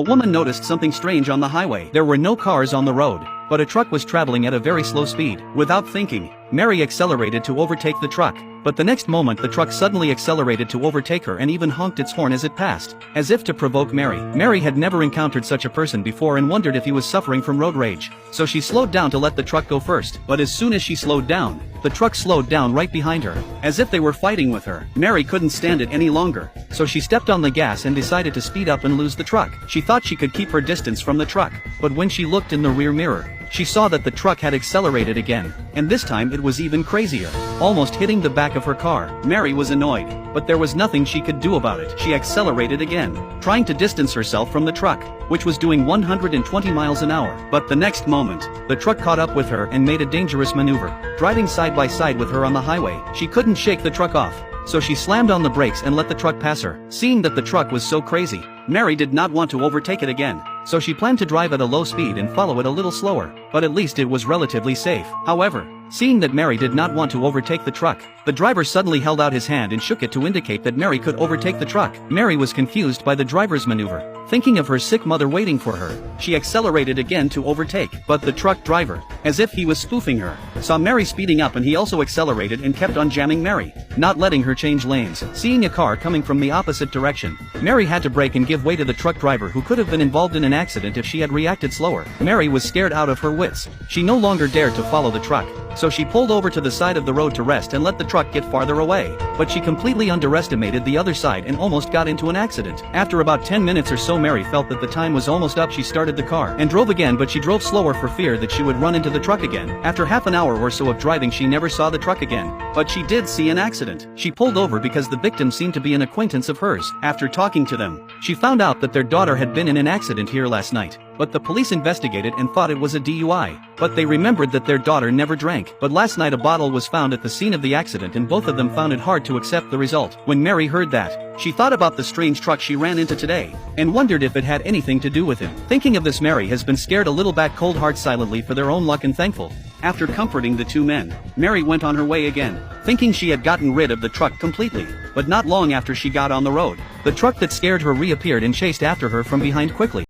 A woman noticed something strange on the highway. There were no cars on the road, but a truck was traveling at a very slow speed. Without thinking, Mary accelerated to overtake the truck, but the next moment the truck suddenly accelerated to overtake her and even honked its horn as it passed, as if to provoke Mary. Mary had never encountered such a person before and wondered if he was suffering from road rage, so she slowed down to let the truck go first. But as soon as she slowed down, the truck slowed down right behind her, as if they were fighting with her. Mary couldn't stand it any longer, so she stepped on the gas and decided to speed up and lose the truck. She thought she could keep her distance from the truck, but when she looked in the rear mirror, she saw that the truck had accelerated again, and this time it was even crazier, almost hitting the back of her car. Mary was annoyed, but there was nothing she could do about it. She accelerated again, trying to distance herself from the truck, which was doing 120 miles an hour. But the next moment, the truck caught up with her and made a dangerous maneuver, driving side by side with her on the highway. She couldn't shake the truck off, so she slammed on the brakes and let the truck pass her. Seeing that the truck was so crazy, Mary did not want to overtake it again, so she planned to drive at a low speed and follow it a little slower, but at least it was relatively safe. However, seeing that Mary did not want to overtake the truck, the driver suddenly held out his hand and shook it to indicate that Mary could overtake the truck. Mary was confused by the driver's maneuver. Thinking of her sick mother waiting for her, she accelerated again to overtake, but the truck driver, as if he was spoofing her, saw Mary speeding up and he also accelerated and kept on jamming Mary, not letting her change lanes. Seeing a car coming from the opposite direction, Mary had to brake and give way to the truck driver, who could have been involved in an accident if she had reacted slower. Mary was scared out of her wits. She no longer dared to follow the truck, so she pulled over to the side of the road to rest and let the truck get farther away. But she completely underestimated the other side and almost got into an accident. After about 10 minutes or so, Mary felt that the time was almost up. She started the car and drove again, but she drove slower for fear that she would run into the truck again. After half an hour or so of driving, she never saw the truck again, but she did see an accident. She pulled over because the victim seemed to be an acquaintance of hers. After talking to them, she found out that their daughter had been in an accident here last night, but the police investigated and thought it was a DUI. But they remembered that their daughter never drank. But last night a bottle was found at the scene of the accident and both of them found it hard to accept the result. When Mary heard that, she thought about the strange truck she ran into today, and wondered if it had anything to do with him. Thinking of this, Mary has been scared a little back cold heart silently for their own luck and thankful. After comforting the two men, Mary went on her way again, thinking she had gotten rid of the truck completely. But not long after she got on the road, the truck that scared her reappeared and chased after her from behind quickly.